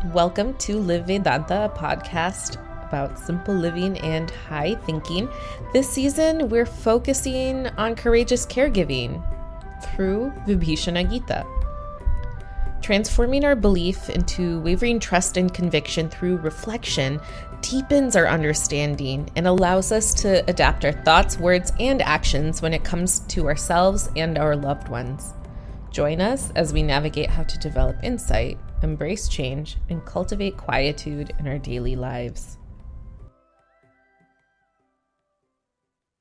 Welcome to Live Vedanta, a podcast about simple living and high thinking. This season, we're focusing on courageous caregiving through Vijnana Gita. Transforming our belief into wavering trust and conviction through reflection deepens our understanding and allows us to adapt our thoughts, words, and actions when it comes to ourselves and our loved ones. Join us as we navigate how to develop insight, embrace change, and cultivate quietude in our daily lives.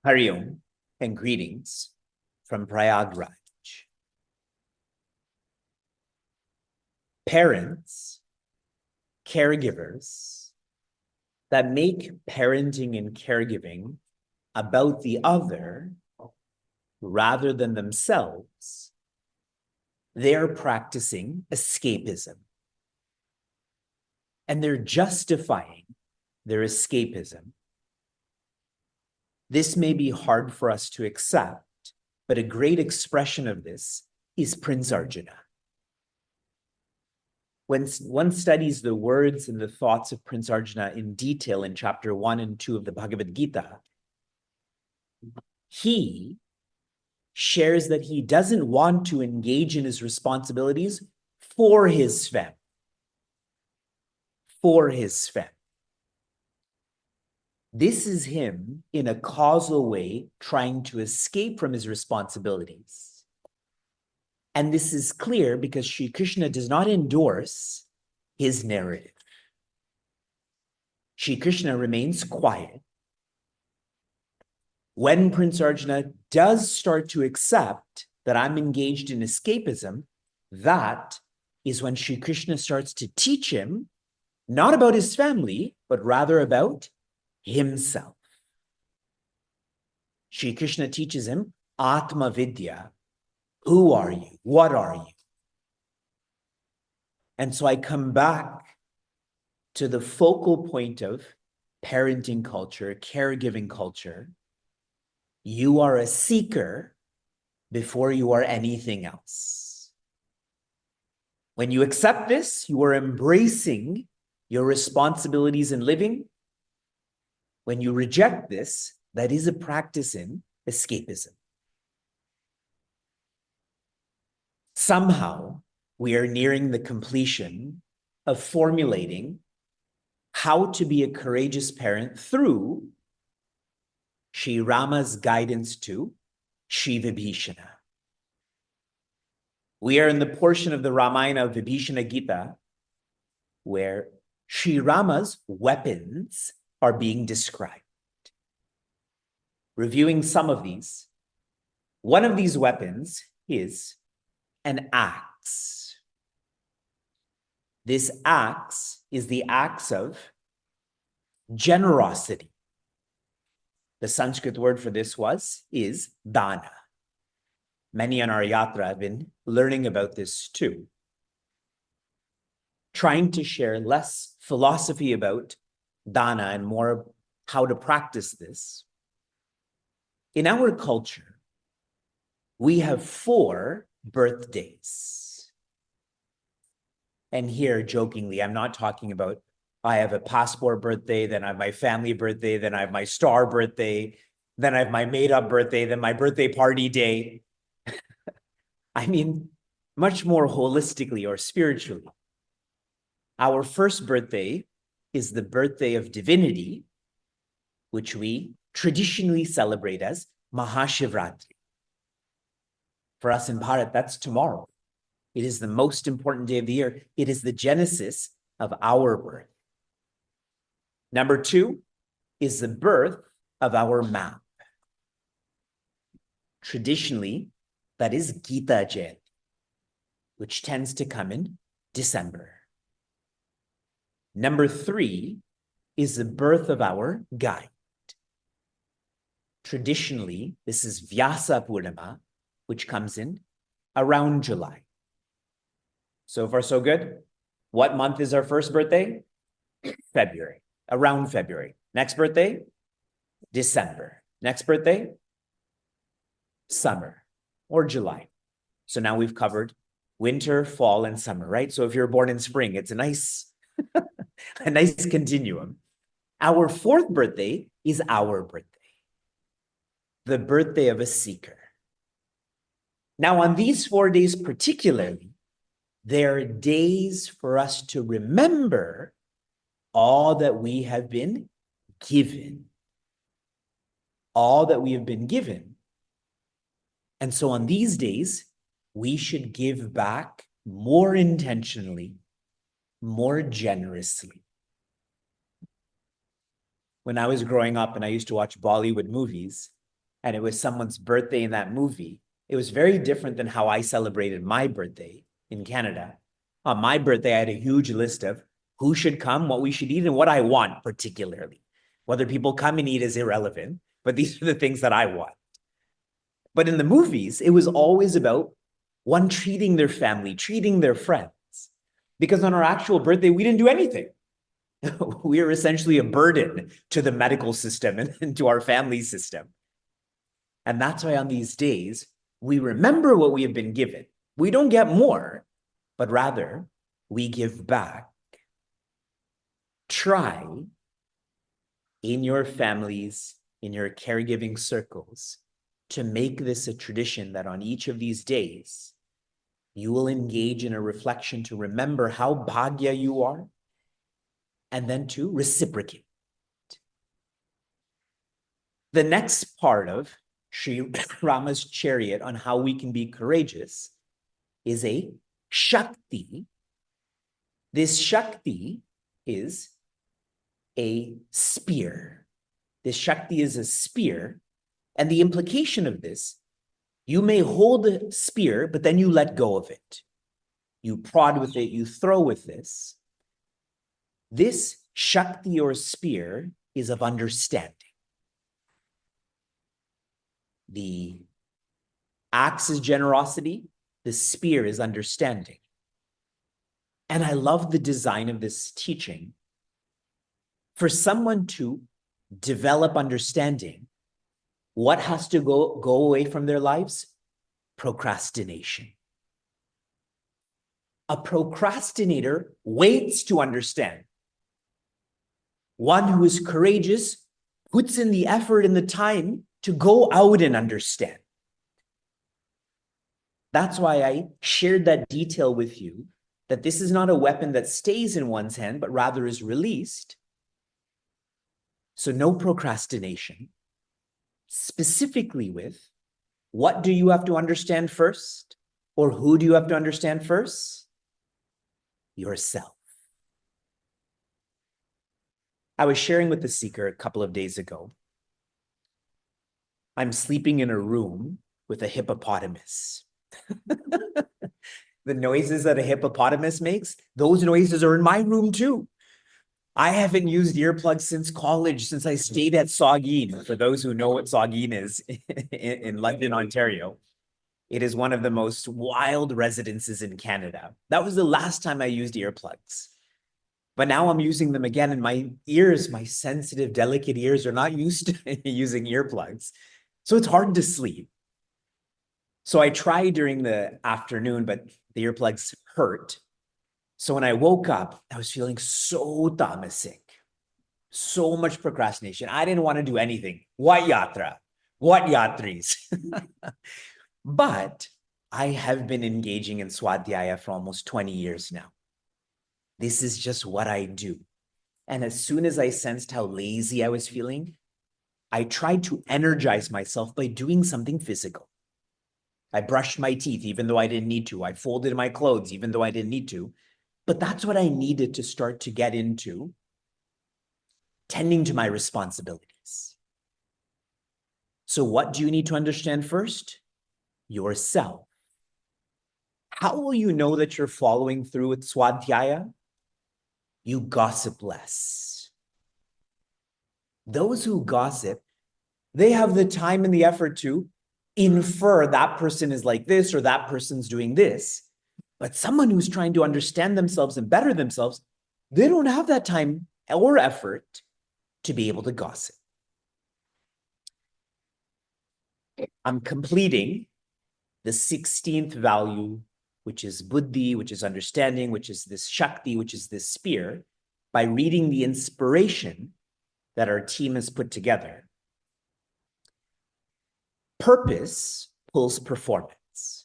Hari Om and greetings from Prayagraj. Parents, caregivers that make parenting and caregiving about the other rather than themselves, they're practicing escapism. And they're justifying their escapism. This may be hard for us to accept, but a great expression of this is Prince Arjuna. When one studies the words and the thoughts of Prince Arjuna in detail in chapter 1 and 2 of the Bhagavad Gita, he shares that he doesn't want to engage in his responsibilities for his family. For his family. This is him in a causal way trying to escape from his responsibilities. And this is clear because Sri Krishna does not endorse his narrative. Sri Krishna remains quiet. When Prince Arjuna does start to accept that I'm engaged in escapism, that is when Sri Krishna starts to teach him not about his family, but rather about himself. Sri Krishna teaches him Atma Vidya. Who are you? What are you? And so I come back to the focal point of parenting culture, caregiving culture. You are a seeker before you are anything else. When you accept this, you are embracing your responsibilities in living. When you reject this, that is a practice in escapism. Somehow, we are nearing the completion of formulating how to be a courageous parent through Sri Rama's guidance to Sri Vibhishana. We are in the portion of the Ramayana of Vibhishana Gita where Sri Rama's weapons are being described. Reviewing some of these, one of these weapons is an axe. This axe is the axe of generosity. The Sanskrit word for this is dana. Many on our yatra have been learning about this too. Trying to share less philosophy about dana and more how to practice this. In our culture, we have 4 birthdays. And here, jokingly, I'm not talking about I have a passport birthday, then I have my family birthday, then I have my star birthday, then I have my made-up birthday, then my birthday party day. I mean, much more holistically or spiritually. Our first birthday is the birthday of divinity, which we traditionally celebrate as Mahashivratri. For us in Bharat, that's tomorrow. It is the most important day of the year. It is the genesis of our birth. Number 2 is the birth of our map. Traditionally, that is Gita Jayanti, which tends to come in December. Number 3 is the birth of our guide. Traditionally, this is Vyasa Purnima, which comes in around July. So far, so good. What month is our first birthday? February, around February. Next birthday? December. Next birthday? Summer or July. So now we've covered winter, fall, and summer, right? So if you're born in spring, it's a nice a nice continuum. Our fourth birthday is our birthday, the birthday of a seeker. Now, on these 4 days particularly, there are days for us to remember all that we have been given. All that we have been given. And so on these days, we should give back more intentionally, more generously. When I was growing up and I used to watch Bollywood movies, and it was someone's birthday in that movie, it was very different than how I celebrated my birthday in Canada. On my birthday, I had a huge list of who should come, what we should eat, and what I want particularly. Whether people come and eat is irrelevant, but these are the things that I want. But in the movies, it was always about one treating their family, treating their friends. Because on our actual birthday, we didn't do anything. We are essentially a burden to the medical system and to our family system. And that's why on these days, we remember what we have been given. We don't get more, but rather we give back. Try in your families, in your caregiving circles, to make this a tradition that on each of these days, you will engage in a reflection to remember how bhagya you are, and then to reciprocate. The next part of Sri Rama's chariot on how we can be courageous is a Shakti. This Shakti is a spear. This Shakti is a spear. And the implication of this, you may hold a spear, but then you let go of it. You prod with it, you throw with this. This Shakti or spear is of understanding. The axe is generosity, the spear is understanding. And I love the design of this teaching. For someone to develop understanding, what has to go away from their lives? Procrastination. A procrastinator waits to understand. One who is courageous puts in the effort and the time to go out and understand. That's why I shared that detail with you, that this is not a weapon that stays in one's hand, but rather is released. So no procrastination. Specifically with, what do you have to understand first? Or who do you have to understand first? Yourself. I was sharing with the seeker a couple of days ago. I'm sleeping in a room with a hippopotamus. The noises that a hippopotamus makes, those noises are in my room too. I haven't used earplugs since college, since I stayed at Saugeen. For those who know what Saugeen is in London, Ontario, it is one of the most wild residences in Canada. That was the last time I used earplugs. But now I'm using them again, and my ears, my sensitive, delicate ears are not used to using earplugs. So it's hard to sleep. So I tried during the afternoon, but the earplugs hurt. So when I woke up, I was feeling so tamasic, so much procrastination. I didn't want to do anything. What yatra? What yatris? But I have been engaging in Swadhyaya for almost 20 years now. This is just what I do. And as soon as I sensed how lazy I was feeling, I tried to energize myself by doing something physical. I brushed my teeth, even though I didn't need to. I folded my clothes, even though I didn't need to. But that's what I needed to start to get into tending to my responsibilities. So what do you need to understand first? Yourself. How will you know that you're following through with Swadhyaya? You gossip less. Those who gossip, they have the time and the effort to infer that person is like this or that person's doing this. But someone who's trying to understand themselves and better themselves, they don't have that time or effort to be able to gossip. I'm completing the 16th value which is buddhi, which is understanding, which is this shakti, which is this spear, by reading the inspiration that our team has put together. Purpose pulls performance.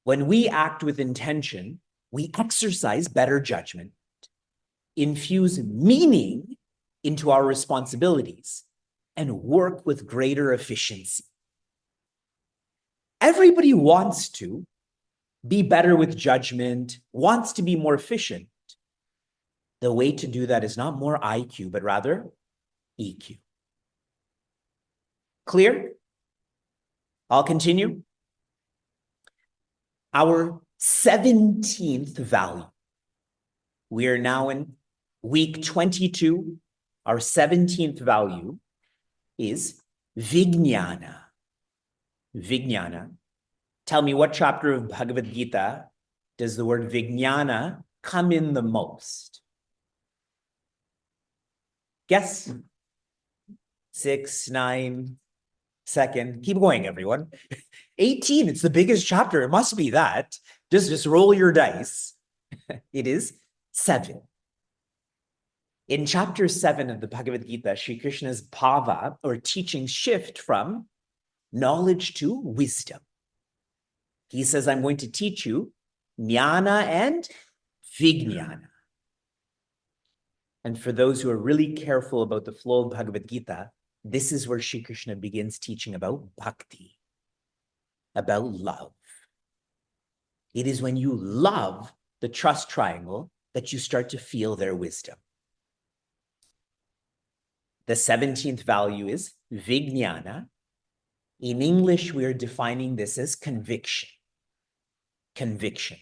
When we act with intention, we exercise better judgment, infuse meaning into our responsibilities, and work with greater efficiency. Everybody wants to be better with judgment, wants to be more efficient. The way to do that is not more IQ, but rather EQ. Clear? I'll continue. Our 17th value. We are now in week 22. Our 17th value is Vijnana. Vijnana. Tell me, what chapter of Bhagavad Gita does the word Vijnana come in the most? Guess? 6, 9, second. Keep going, everyone. 18, it's the biggest chapter. It must be that. Just roll your dice. It is 7. In chapter 7 of the Bhagavad Gita, Sri Krishna's bhava, or teachings, shift from knowledge to wisdom. He says, I'm going to teach you jnana and vijnana. And for those who are really careful about the flow of Bhagavad Gita, this is where Sri Krishna begins teaching about bhakti, about love. It is when you love the trust triangle that you start to feel their wisdom. The 17th value is Vijnana. In English, we are defining this as conviction. Conviction.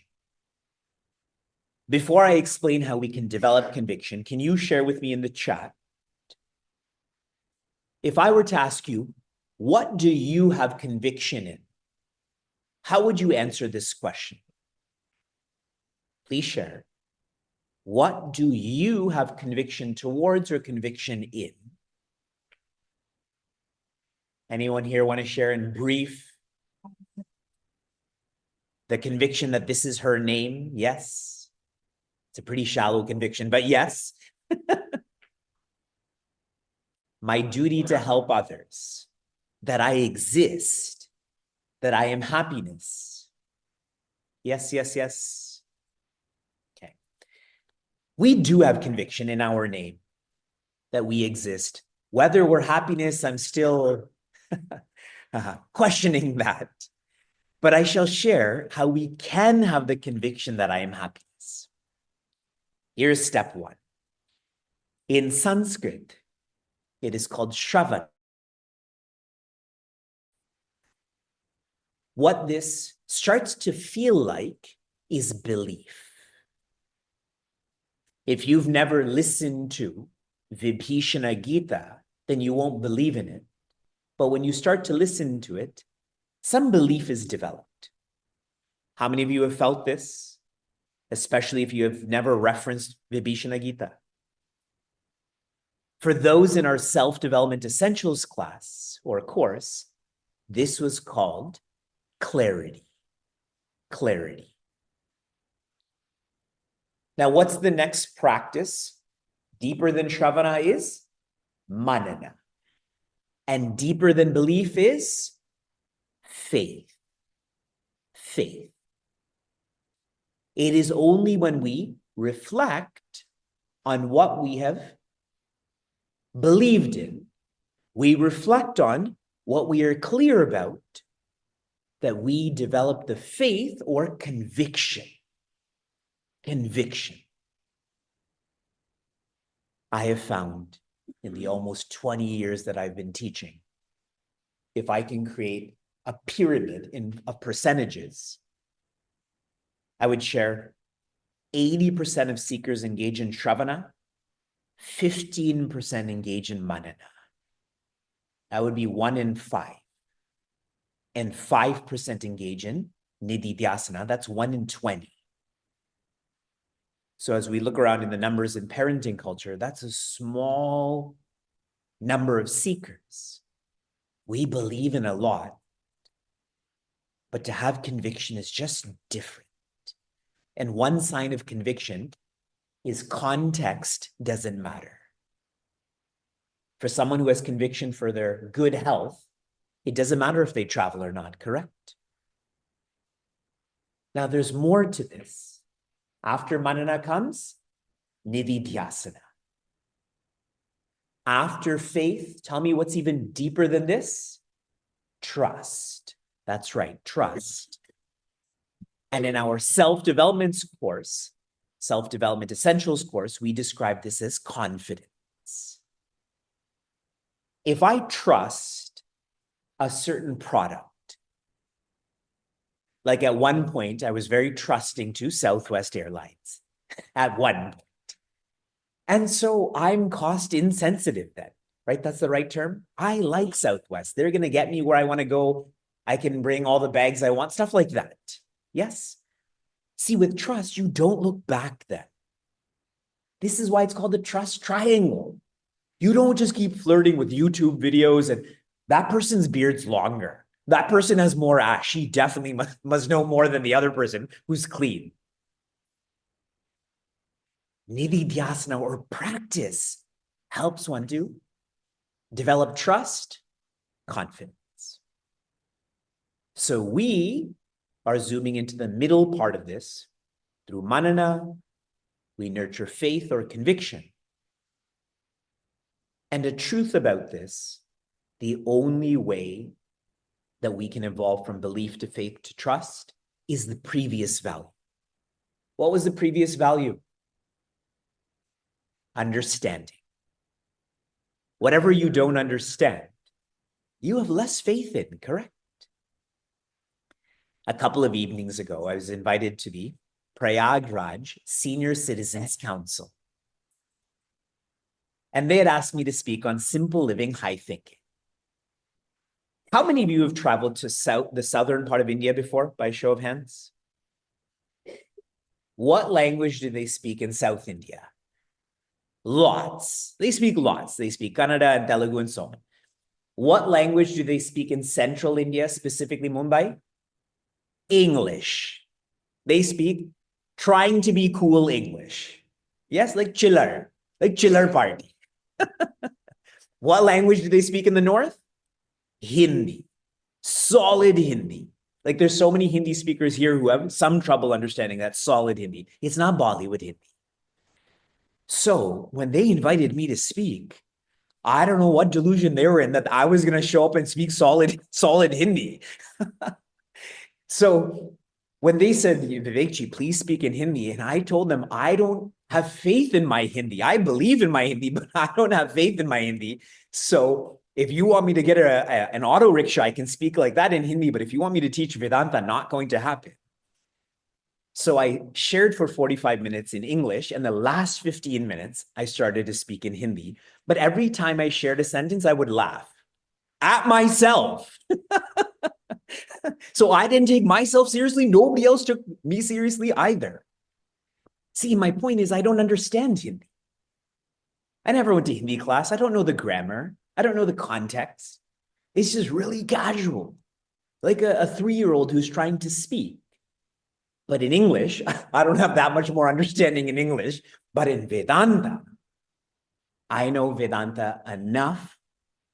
Before I explain how we can develop conviction, can you share with me in the chat? If I were to ask you, what do you have conviction in? How would you answer this question? Please share. What do you have conviction towards or conviction in? Anyone here want to share in brief? The conviction that this is her name? Yes. It's a pretty shallow conviction, but yes. My duty to help others, that I exist, that I am happiness. Yes, yes, yes. Okay. We do have conviction in our name that we exist. Whether we're happiness, I'm still questioning that. But I shall share how we can have the conviction that I am happiness. Here's step 1. In Sanskrit, it is called shravana. What this starts to feel like is belief. If you've never listened to Vibhishana Gita, then you won't believe in it. But when you start to listen to it, some belief is developed. How many of you have felt this? Especially if you have never referenced Vibhishana Gita. For those in our self-development essentials class or course, this was called clarity. Clarity. Now, what's the next practice? Deeper than shravana is manana. And deeper than belief is faith. Faith. It is only when we reflect on what we have believed in, we reflect on what we are clear about, that we develop the faith or conviction. Conviction. I have found in the almost 20 years that I've been teaching, if I can create a pyramid of percentages, I would share 80% of seekers engage in shravana, 15% engage in manana. That would be 1 in 5. And 5% engage in nididhyasana. That's 1 in 20. So as we look around in the numbers in parenting culture, that's a small number of seekers. We believe in a lot. But to have conviction is just different. And one sign of conviction is context doesn't matter. For someone who has conviction for their good health, it doesn't matter if they travel or not, correct? Now, there's more to this. After manana comes nididhyasana. After faith, tell me what's even deeper than this? Trust. That's right, trust. And in our self-development course, self-development essentials course, we describe this as confidence. If I trust a certain product, like at one point, I was very trusting to Southwest Airlines at one point. And so I'm cost insensitive then, right? That's the right term. I like Southwest. They're going to get me where I want to go. I can bring all the bags I want, stuff like that. Yes. See, with trust, you don't look back then. This is why it's called the trust triangle. You don't just keep flirting with YouTube videos and that person's beard's longer. That person has more ash. She definitely must know more than the other person who's clean. Nididhyasana or practice helps one to develop trust, confidence. So we are zooming into the middle part of this. Through manana, we nurture faith or conviction. And the truth about this, the only way that we can evolve from belief to faith to trust is the previous value. What was the previous value? Understanding. Whatever you don't understand, you have less faith in, correct? A couple of evenings ago, I was invited to the Prayagraj Senior Citizens Council. And they had asked me to speak on simple living, high thinking. How many of you have traveled to the southern part of India before, by show of hands? What language do they speak in South India? Lots. They speak lots. They speak Kannada and Telugu and so on. What language do they speak in central India, specifically Mumbai? English. They speak trying to be cool English. Yes, like chiller party. What language do they speak in the north? Hindi. Solid Hindi. Like there's so many Hindi speakers here who have some trouble understanding that solid Hindi. It's not Bollywood Hindi. So when they invited me to speak, I don't know what delusion they were in that I was going to show up and speak solid Hindi. So when they said, Vivekji, please speak in Hindi, and I told them, I don't have faith in my Hindi. I believe in my Hindi, but I don't have faith in my Hindi. So if you want me to get an auto rickshaw, I can speak like that in Hindi, but if you want me to teach Vedanta, not going to happen. So I shared for 45 minutes in English, and the last 15 minutes, I started to speak in Hindi. But every time I shared a sentence, I would laugh at myself. So I didn't take myself seriously. Nobody else took me seriously either. See, my point is I don't understand Hindi. I never went to Hindi class. I don't know the grammar. I don't know the context. It's just really casual, like a 3-year-old who's trying to speak. But in English, I don't have that much more understanding in English. But in Vedanta, I know Vedanta enough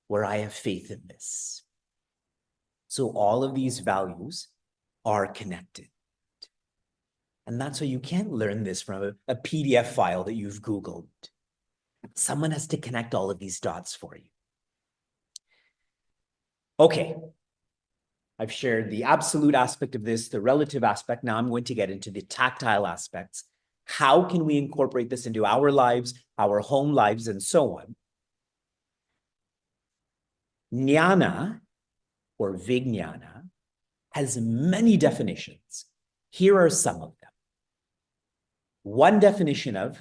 where I have faith in this. So all of these values are connected. And that's why you can't learn this from a PDF file that you've Googled. Someone has to connect all of these dots for you. Okay. I've shared the absolute aspect of this, the relative aspect. Now I'm going to get into the tactile aspects. How can we incorporate this into our lives, our home lives, and so on? Jnana, or Vijnana, has many definitions. Here are some of them. One definition of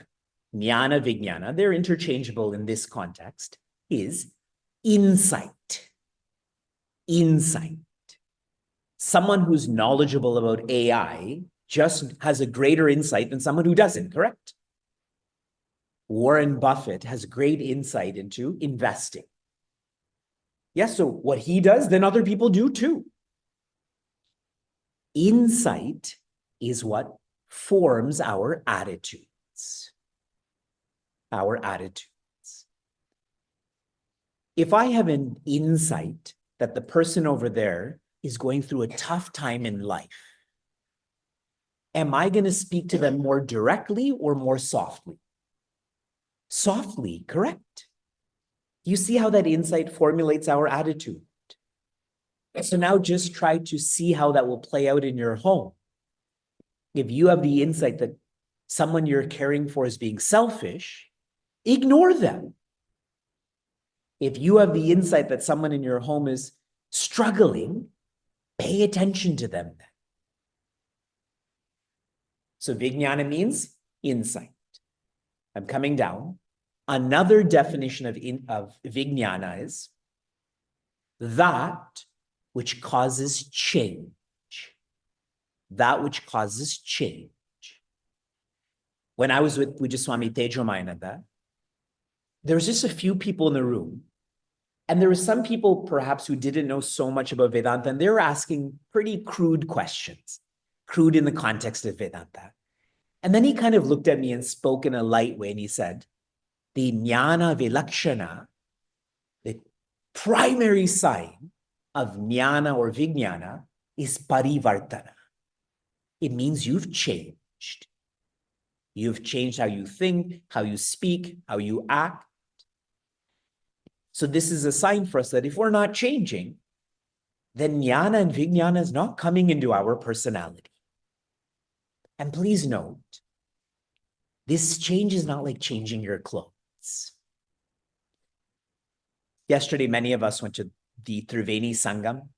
Jnana, Vijnana, they're interchangeable in this context, is insight. Insight. Someone who's knowledgeable about AI just has a greater insight than someone who doesn't, correct? Warren Buffett has great insight into investing. Yes, so what he does, then other people do too. Insight is what forms our attitudes. Our attitudes. If I have an insight that the person over there is going through a tough time in life, am I going to speak to them more directly or more softly? Softly, correct. You see how that insight formulates our attitude. So now just try to see how that will play out in your home. If you have the insight that someone you're caring for is being selfish, ignore them. If you have the insight that someone in your home is struggling, pay attention to them then. So Vijnana means insight. I'm coming down. Another definition of Vijnana is that which causes change. That which causes change. When I was with Pujaswami Tejomayananda, there was just a few people in the room. And there were some people perhaps who didn't know so much about Vedanta, and they were asking pretty crude questions, crude in the context of Vedanta. And then he kind of looked at me and spoke in a light way, and he said, the jnana vilakshana, the primary sign of jnana or vijnana is parivartana. It means you've changed. You've changed how you think, how you speak, how you act. So this is a sign for us that if we're not changing, then jnana and vijnana is not coming into our personality. And please note, this change is not like changing your clothes. Yesterday, many of us went to the Triveni Sangam.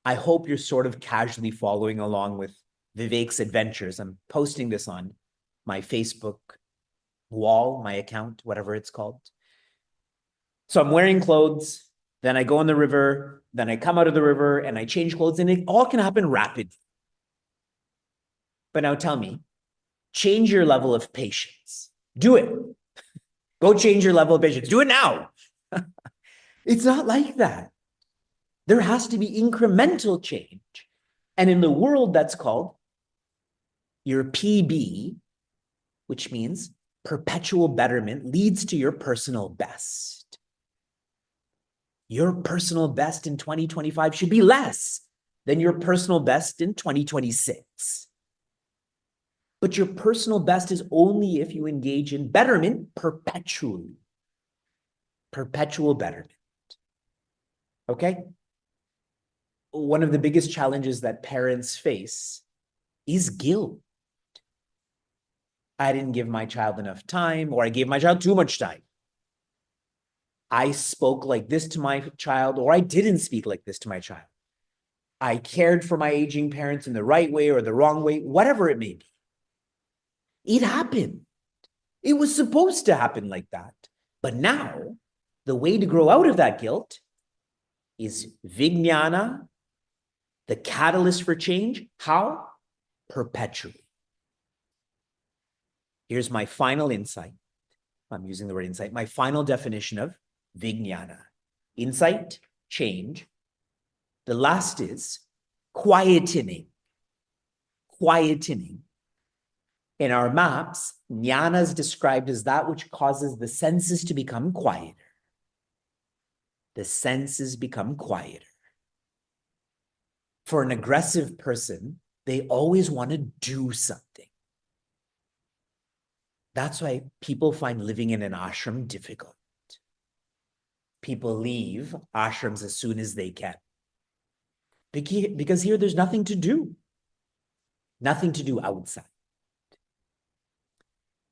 I hope you're sort of casually following along with Vivek's adventures. I'm posting this on my Facebook wall, my account, whatever it's called. So I'm wearing clothes, then I go in the river, then I come out of the river and I change clothes, and it all can happen rapidly. But now tell me, change your level of patience. Do it. Go change your level of patience. Do it now. It's not like that. There has to be incremental change. And in the world, that's called your PB, which means perpetual betterment leads to your personal best. Your personal best in 2025 should be less than your personal best in 2026. But your personal best is only if you engage in betterment perpetually. Perpetual betterment. Okay? One of the biggest challenges that parents face is guilt. I didn't give my child enough time, or I gave my child too much time. I spoke like this to my child, or I didn't speak like this to my child. I cared for my aging parents in the right way or the wrong way, whatever it may be. It happened. It was supposed to happen like that. But now, the way to grow out of that guilt is Vijnana, the catalyst for change. How? Perpetually. Here's my final insight. I'm using the word insight. My final definition of Vijnana. Insight, change. The last is quietening. Quietening. In our maps, jnana is described as that which causes the senses to become quieter. The senses become quieter. For an aggressive person, they always want to do something. That's why people find living in an ashram difficult. People leave ashrams as soon as they can. Because here there's nothing to do. Nothing to do outside.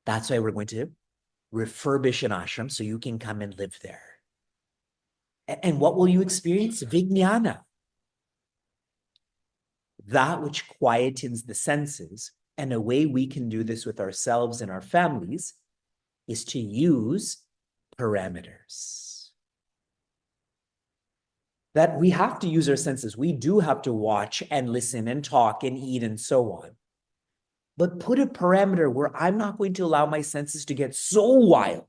That's why we're going to refurbish an ashram so you can come and live there. And what will you experience? Vijnana. That which quietens the senses. And a way we can do this with ourselves and our families is to use parameters. That we have to use our senses. We do have to watch and listen and talk and eat and so on. But put a parameter where I'm not going to allow my senses to get so wild.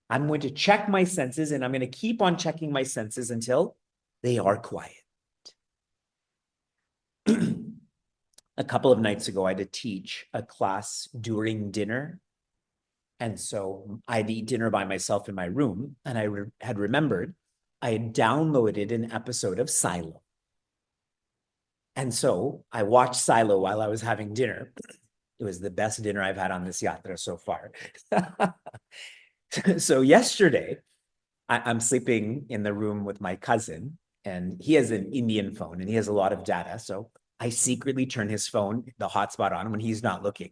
I'm going to check my senses, and I'm going to keep on checking my senses until they are quiet. a couple of nights ago, I had to teach a class during dinner. And so I'd eat dinner by myself in my room, and I had remembered I had downloaded an episode of Silo. And so I watched Silo while I was having dinner. It was the best dinner I've had on this yatra so far. So yesterday, I'm sleeping in the room with my cousin, and he has an Indian phone and he has a lot of data. So I secretly turn his phone, the hotspot on when he's not looking.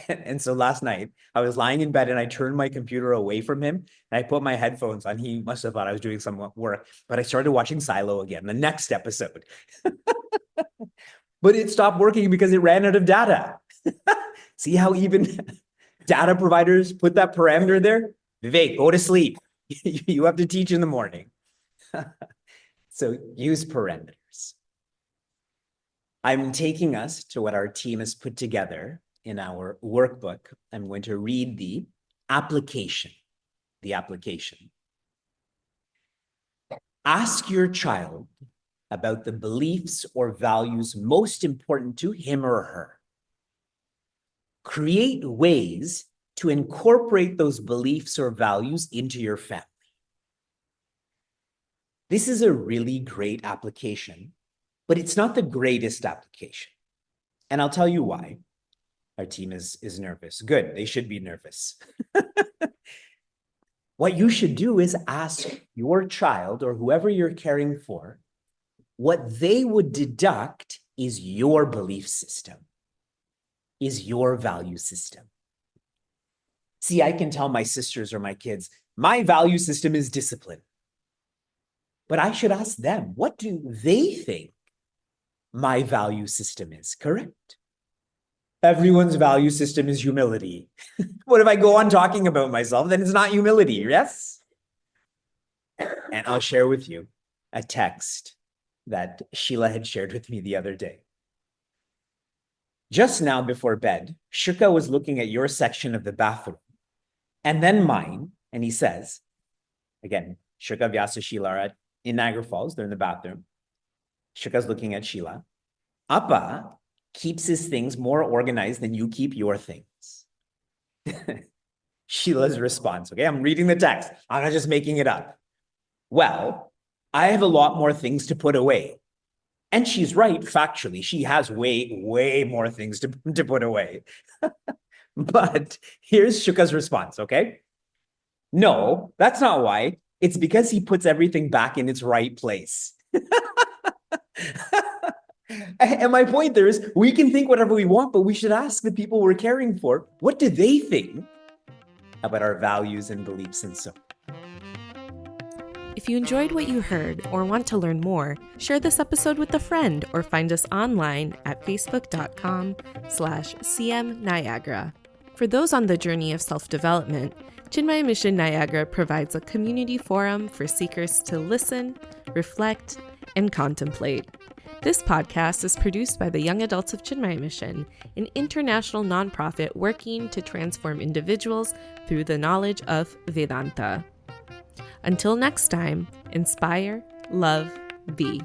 And so last night I was lying in bed and I turned my computer away from him and I put my headphones on. He must have thought I was doing some work, but I started watching Silo again, the next episode. But it stopped working because it ran out of data. See how even data providers put that parameter there? Vivek, go to sleep. You have to teach in the morning. So use parameters. I'm taking us to what our team has put together in our workbook. I'm going to read the application. The application. Ask your child about the beliefs or values most important to him or her. Create ways to incorporate those beliefs or values into your family. This is a really great application, but it's not the greatest application. And I'll tell you why. Our team is nervous. Good, they should be nervous. What you should do is ask your child or whoever you're caring for what they would deduct is your belief system, is your value system. See, I can tell my sisters or my kids, my value system is discipline. But I should ask them, what do they think my value system is, correct? Everyone's value system is humility. What if I go on talking about myself? Then it's not humility, yes? And I'll share with you a text that Sheila had shared with me the other day. Just now before bed, Shuka was looking at your section of the bathroom and then mine, and he says, again, Shuka, Vyasa, Sheila are in Niagara Falls, they're in the bathroom. Shuka's looking at Sheila. Appa keeps his things more organized than you keep your things. Sheila's response, okay, I'm reading the text. I'm not just making it up. Well, I have a lot more things to put away. And she's right, factually. She has way, way more things to put away. But here's Shuka's response, okay? No, that's not why. It's because he puts everything back in its right place. And my point there is, we can think whatever we want, but we should ask the people we're caring for, what do they think about our values and beliefs and so on? If you enjoyed what you heard or want to learn more, share this episode with a friend or find us online at facebook.com/cmniagara. For those on the journey of self-development, Chinmaya Mission Niagara provides a community forum for seekers to listen, reflect, and contemplate. This podcast is produced by the Young Adults of Chinmaya Mission, an international nonprofit working to transform individuals through the knowledge of Vedanta. Until next time, inspire, love, be.